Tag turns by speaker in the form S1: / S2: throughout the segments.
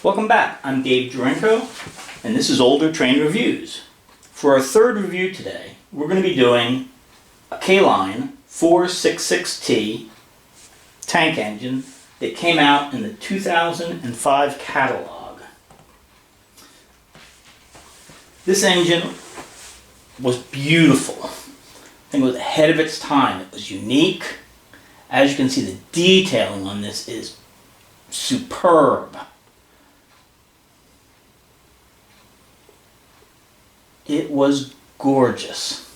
S1: Welcome back. I'm Dave Jurenko, and this is Older Train Reviews. For our third review today, we're going to be doing a K-Line 466T tank engine that came out in the 2005 catalog. This engine was beautiful. I think it was ahead of its time. It was unique. As you can see, the detailing on this is superb. It was gorgeous.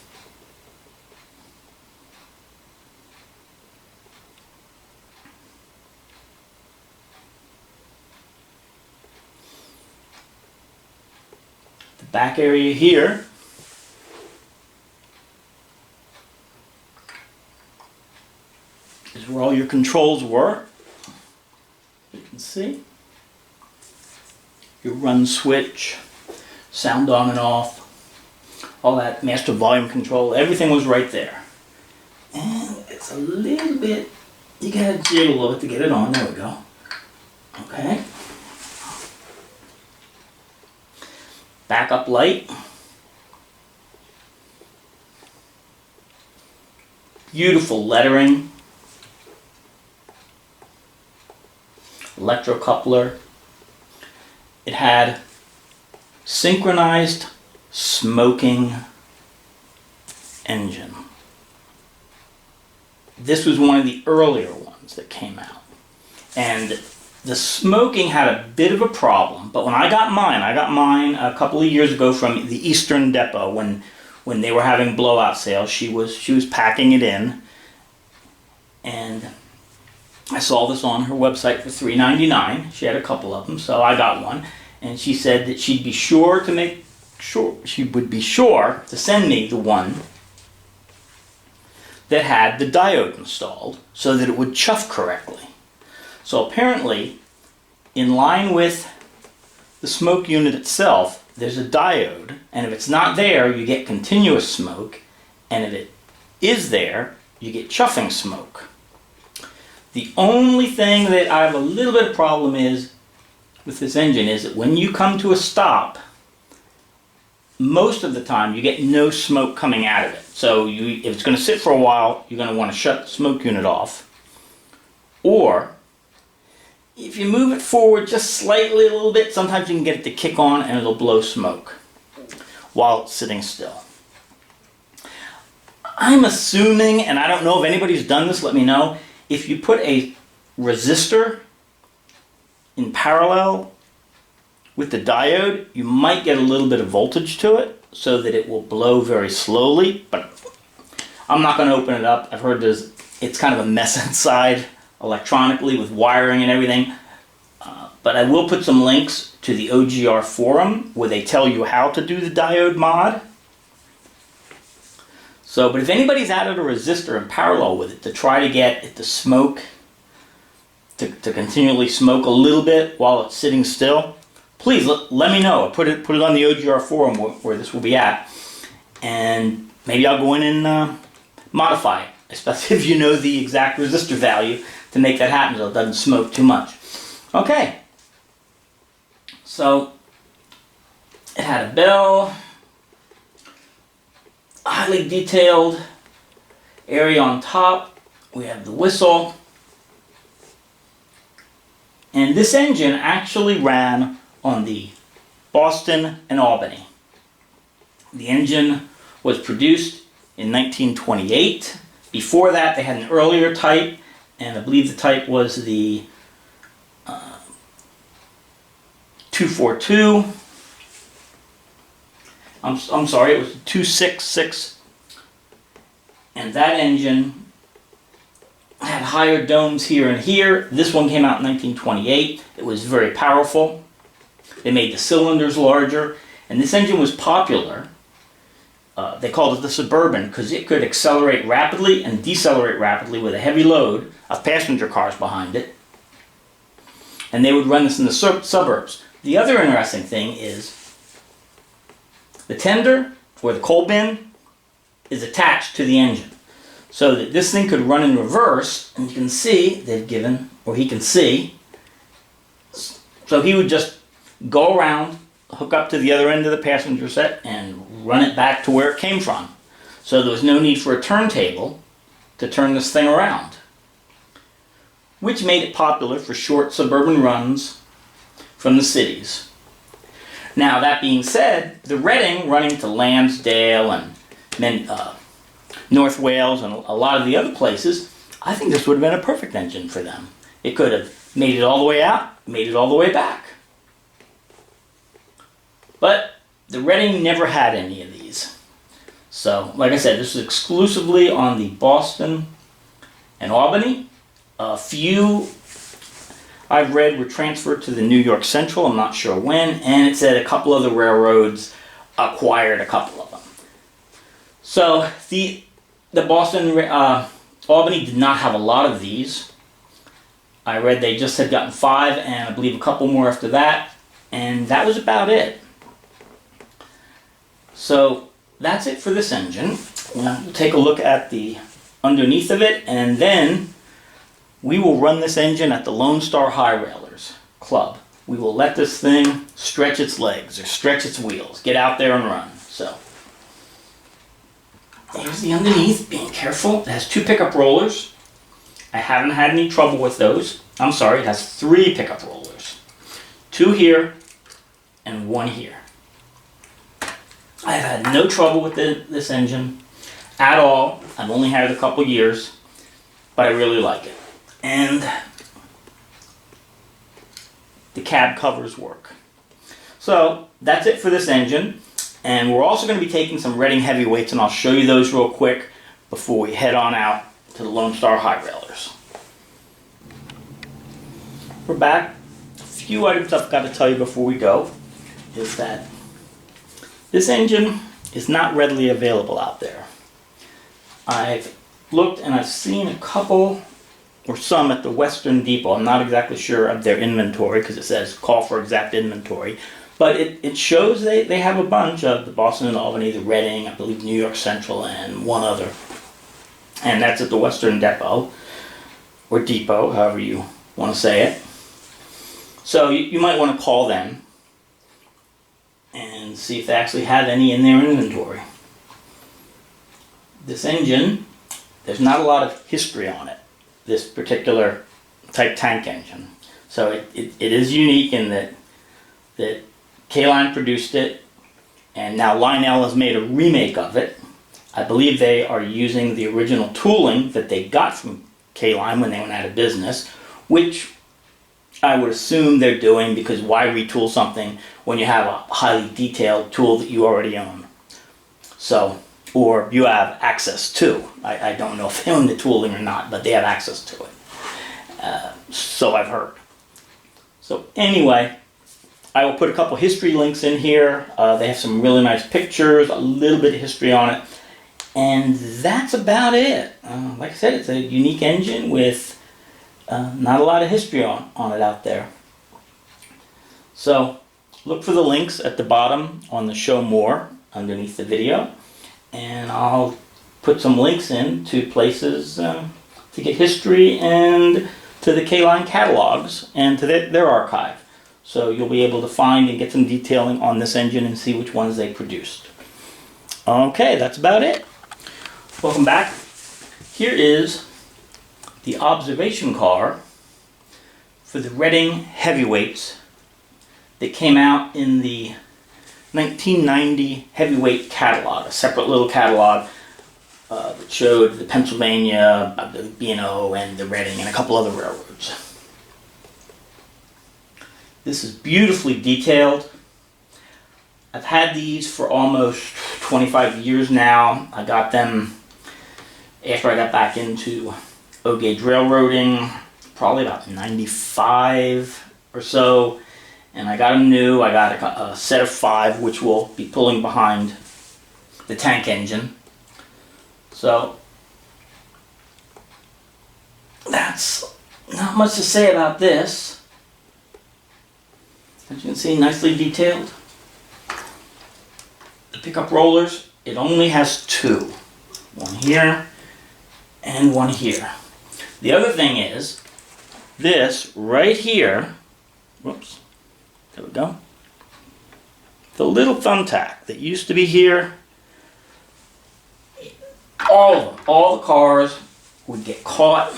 S1: The back area here is where all your controls were. You can see your run switch, sound on and off, all that master volume control, everything was right there. And it's a little bit, you gotta jiggle it to get it on. There we go. Okay. Backup light. Beautiful lettering. Electrocoupler. It had synchronized smoking engine. This was one of the earlier ones that came out. And the smoking had a bit of a problem, but when I got mine a couple of years ago from the Eastern Depot when they were having blowout sales. She was packing it in, and I saw this on her website for $3.99. She had a couple of them, so I got one, and she said that she would be sure to send me the one that had the diode installed so that it would chuff correctly. So apparently, in line with the smoke unit itself, there's a diode, and if it's not there, you get continuous smoke, and if it is there, you get chuffing smoke. The only thing that I have a little bit of problem is with this engine is that when you come to a stop, most of the time you get no smoke coming out of it. So if it's going to sit for a while, you're going to want to shut the smoke unit off. Or if you move it forward just slightly a little bit, sometimes you can get it to kick on and it'll blow smoke while it's sitting still. I'm assuming, and I don't know if anybody's done this, let me know, if you put a resistor in parallel with the diode, you might get a little bit of voltage to it so that it will blow very slowly, but I'm not going to open it up. I've heard it's kind of a mess inside electronically with wiring and everything, but I will put some links to the OGR forum where they tell you how to do the diode mod. So, but if anybody's added a resistor in parallel with it to try to get it to smoke, to continually smoke a little bit while it's sitting still, please let me know. Put it on the OGR forum where this will be at, and maybe I'll go in and modify it, especially if you know the exact resistor value to make that happen so it doesn't smoke too much. Okay, so it had a bell, a highly detailed area on top. We have the whistle, and this engine actually ran on the Boston and Albany. The engine was produced in 1928. Before that, they had an earlier type, and I believe the type was the 242. I'm sorry, it was 266. And that engine had higher domes here and here. This one came out in 1928. It was very powerful. They made the cylinders larger, and this engine was popular. They called it the Suburban because it could accelerate rapidly and decelerate rapidly with a heavy load of passenger cars behind it. And they would run this in the suburbs. The other interesting thing is the tender, or the coal bin, is attached to the engine. So that this thing could run in reverse, and you can see they've given, or he can see, so he would just go around, hook up to the other end of the passenger set, and run it back to where it came from. So there was no need for a turntable to turn this thing around, which made it popular for short suburban runs from the cities. Now, that being said, the Reading running to Lansdale and North Wales and a lot of the other places, I think this would have been a perfect engine for them. It could have made it all the way out, made it all the way back. But the Reading never had any of these. So, like I said, this is exclusively on the Boston and Albany. A few I've read were transferred to the New York Central, I'm not sure when, and it said a couple of the railroads acquired a couple of them. So the Boston, Albany did not have a lot of these. I read they just had gotten 5, and I believe a couple more after that, and that was about it. So that's it for this engine. We'll take a look at the underneath of it, and then we will run this engine at the Lone Star High Railers Club. We will let this thing stretch its legs or stretch its wheels. Get out there and run. So there's the underneath, being careful. It has 2 pickup rollers. I haven't had any trouble with those. I'm sorry, it has 3 pickup rollers. 2 here and 1 here. I've had no trouble with this engine at all. I've only had it a couple years, but I really like it. And the cab covers work. So that's it for this engine. And we're also going to be taking some Reading heavyweights, and I'll show you those real quick before we head on out to the Lone Star High Railers. We're back. A few items I've got to tell you before we go is that this engine is not readily available out there. I've looked and I've seen a couple or some at the Western Depot. I'm not exactly sure of their inventory because it says call for exact inventory. But it shows they have a bunch of the Boston and Albany, the Reading, I believe New York Central, and one other. And that's at the Western Depot, or Depot, however you want to say it. So you might want to call them and see if they actually have any in their inventory. This engine, there's not a lot of history on it, this particular type tank engine. So it is unique in that K-Line produced it, and now Lionel has made a remake of it. I believe they are using the original tooling that they got from K-Line when they went out of business, which I would assume they're doing because why retool something when you have a highly detailed tool that you already own? So, or you have access to. I don't know if they own the tooling or not, but they have access to it. So I've heard. So anyway, I will put a couple history links in here. They have some really nice pictures, a little bit of history on it. And that's about it. Like I said, it's a unique engine with not a lot of history on it out there. So look for the links at the bottom on the show more underneath the video. And I'll put some links in to places to get history and to the K-Line catalogs and to their archive. So you'll be able to find and get some detailing on this engine and see which ones they produced. Okay, that's about it. Welcome back. Here is the observation car for the Reading heavyweights that came out in the 1990 heavyweight catalog, a separate little catalog that showed the Pennsylvania, the B&O, and the Reading, and a couple other railroads. This is beautifully detailed. I've had these for almost 25 years now. I got them after I got back into O-gauge railroading, probably about 95 or so. And I got them new. I got a set of 5, which will be pulling behind the tank engine. So that's not much to say about this. As you can see, nicely detailed. The pickup rollers, it only has 2. One here and one here. The other thing is, this right here, whoops, there we go. the little thumbtack that used to be here, all of them, all the cars would get caught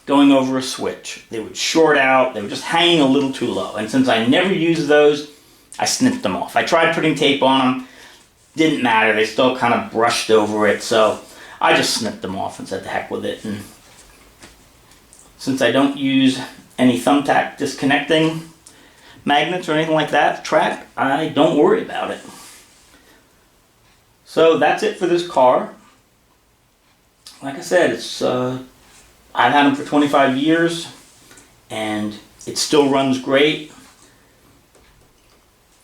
S1: going over a switch. They would short out, they were just hanging a little too low. And since I never used those, I snipped them off. I tried putting tape on them, didn't matter, they still kind of brushed over it, so I just snipped them off and said the heck with it. And since I don't use any thumbtack disconnecting magnets or anything like that, track, I don't worry about it. So that's it for this car. Like I said, it's I've had them for 25 years and it still runs great.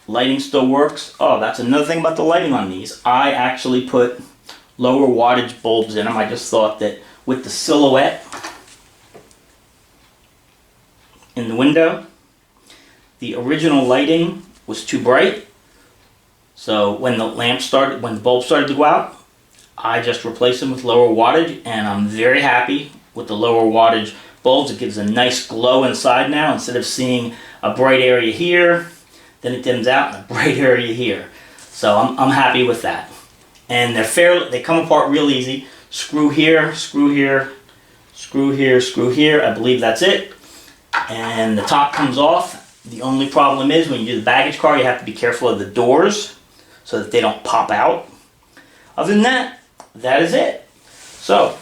S1: Lighting still works. Oh, that's another thing about the lighting on these. I actually put lower wattage bulbs in them. I just thought that with the silhouette in the window, the original lighting was too bright. So when the bulb started to go out, I just replaced them with lower wattage, and I'm very happy with the lower wattage bulbs. It gives a nice glow inside now. Instead of seeing a bright area here, then it dims out and a bright area here. So I'm happy with that. And they come apart real easy. Screw here, screw here, screw here, screw here. I believe that's it. And the top comes off. The only problem is when you do the baggage car, you have to be careful of the doors so that they don't pop out. Other than that, that is it. So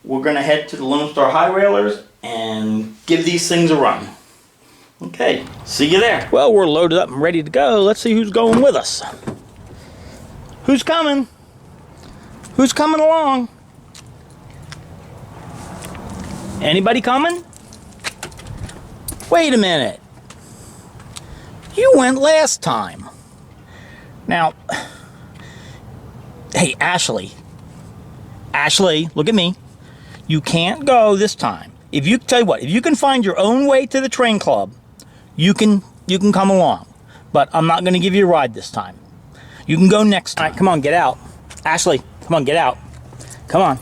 S1: we're gonna head to the Lone Star High Railers and give these things a run. Okay, see you there. Well, we're loaded up and ready to go. Let's see who's going with us. Who's coming? Who's coming along? Anybody coming? Wait a minute. You went last time. Now, hey, Ashley. Ashley, look at me. You can't go this time. Tell you what, if you can find your own way to the train club, you can come along. But I'm not going to give you a ride this time. You can go next time. Come on, get out. Ashley, come on, get out. Come on.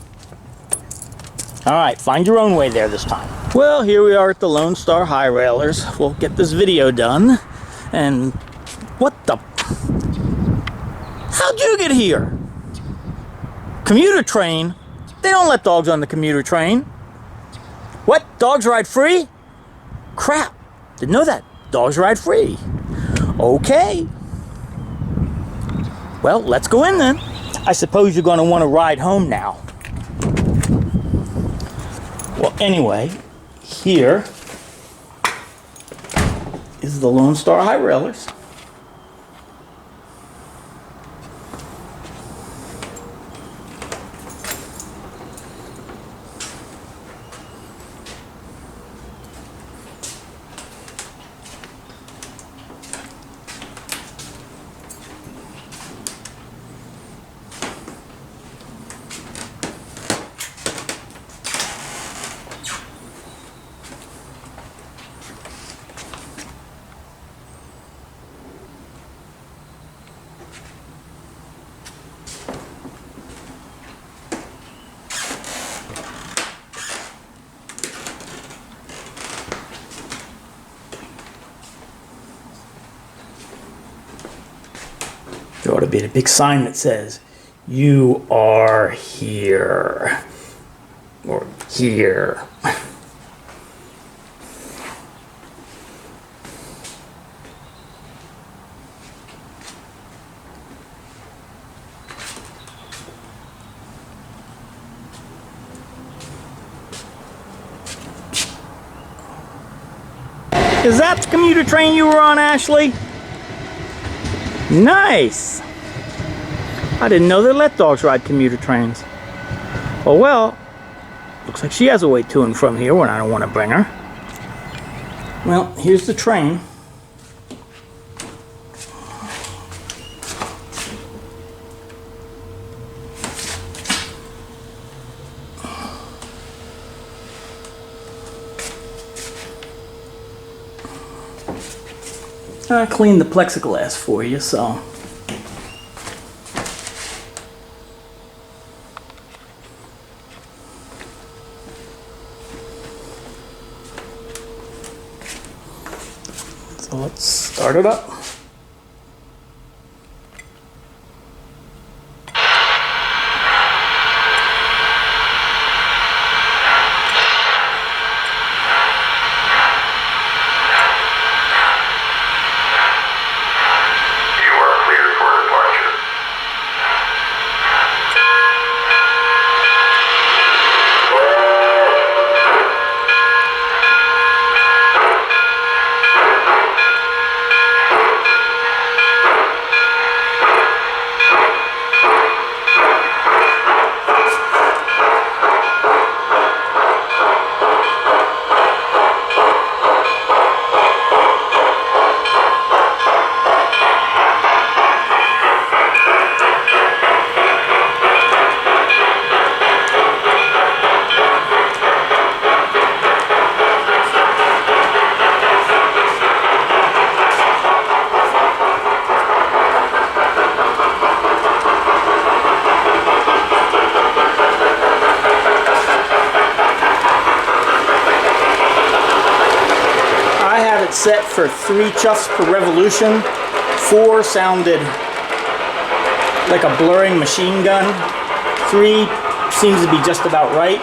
S1: All right, find your own way there this time. Well, here we are at the Lone Star High Railers. We'll get this video done. And what the? How'd you get here? Commuter train? They don't let dogs on the commuter train. What? Dogs ride free? Crap. Didn't know that. Dogs ride free. Okay. Well, let's go in then. I suppose you're going to want to ride home now. Well, anyway, here is the Lone Star High Railers. There ought to be a big sign that says, "You are here," or "here." Is that the commuter train you were on, Ashley? Nice! I didn't know they let dogs ride commuter trains. Oh well, looks like she has a way to and from here when I don't want to bring her. Well, here's the train. I cleaned the plexiglass for you, so. So let's start it up. Set for 3 chuffs per revolution. 4 sounded like a blurring machine gun. 3 seems to be just about right.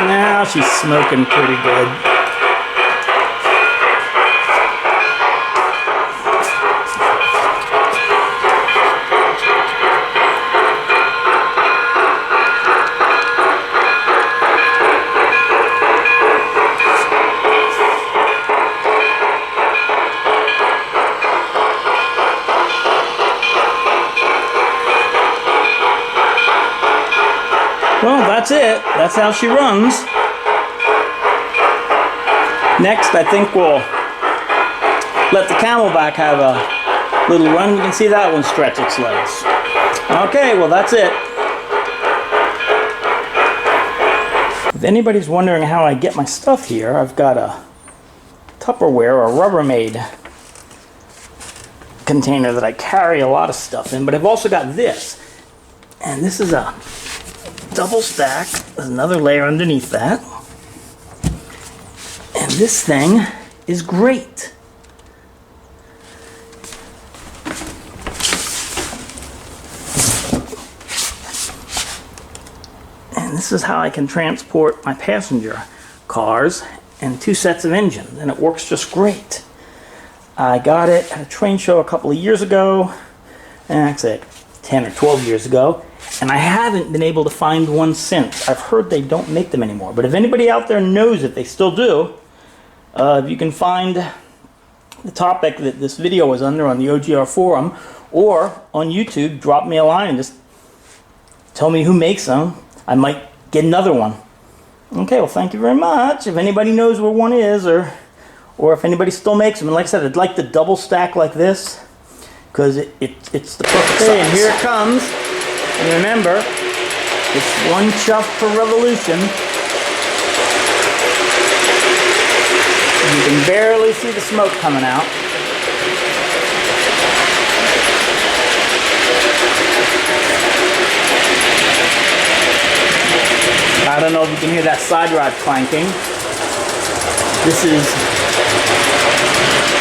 S1: Now she's smoking pretty good. Well, that's it. That's how she runs. Next, I think we'll let the Camelback have a little run. You can see that one stretch its legs. Okay, well, that's it. If anybody's wondering how I get my stuff here, I've got a Tupperware or Rubbermaid container that I carry a lot of stuff in, but I've also got this. And this is a double stack. There's another layer underneath that. And this thing is great. And this is how I can transport my passenger cars and 2 sets of engines, and it works just great. I got it at a train show a couple of years ago, and actually 10 or 12 years ago, and I haven't been able to find one since. I've heard they don't make them anymore, but if anybody out there knows if they still do, if you can find the topic that this video was under on the OTR forum or on YouTube, drop me a line and just tell me who makes them. I might get another one. Okay, well, thank you very much. If anybody knows where one is, or if anybody still makes them, and like I said, I'd like the double stack like this, because it's the perfect size. And here it comes. And remember, it's 1 chuff per revolution. You can barely see the smoke coming out. I don't know if you can hear that side rod clanking. This is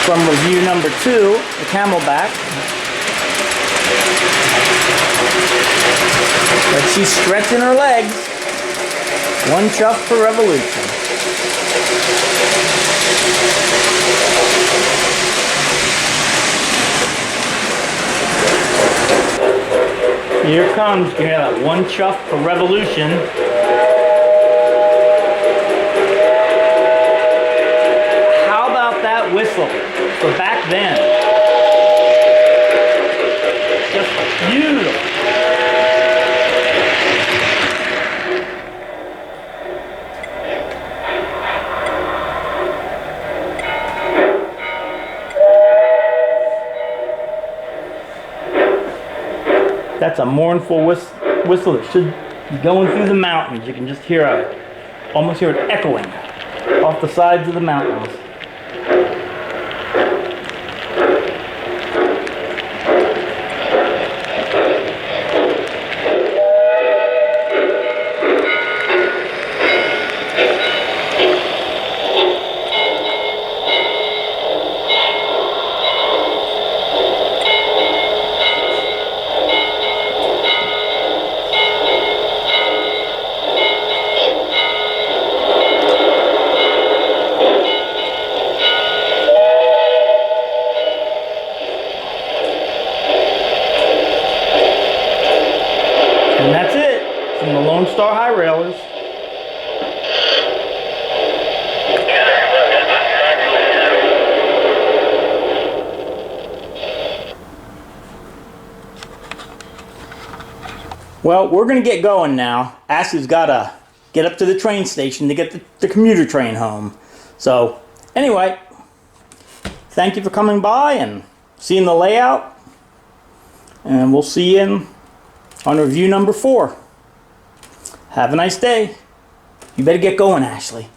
S1: from review number 2, the Camelback. But she's stretching her legs. 1 chuff per revolution. Here it comes. You can hear that 1 chuff per revolution. How about that whistle for back then? Just beautiful. That's a mournful whistle that should be going through the mountains. You can just hear almost hear it echoing off the sides of the mountains. And that's it from the Lone Star High Railers. Well, we're going to get going now. Ashley's got to get up to the train station to get the commuter train home. So, anyway, thank you for coming by and seeing the layout. And we'll see you on review number 4. Have a nice day. You better get going, Ashley.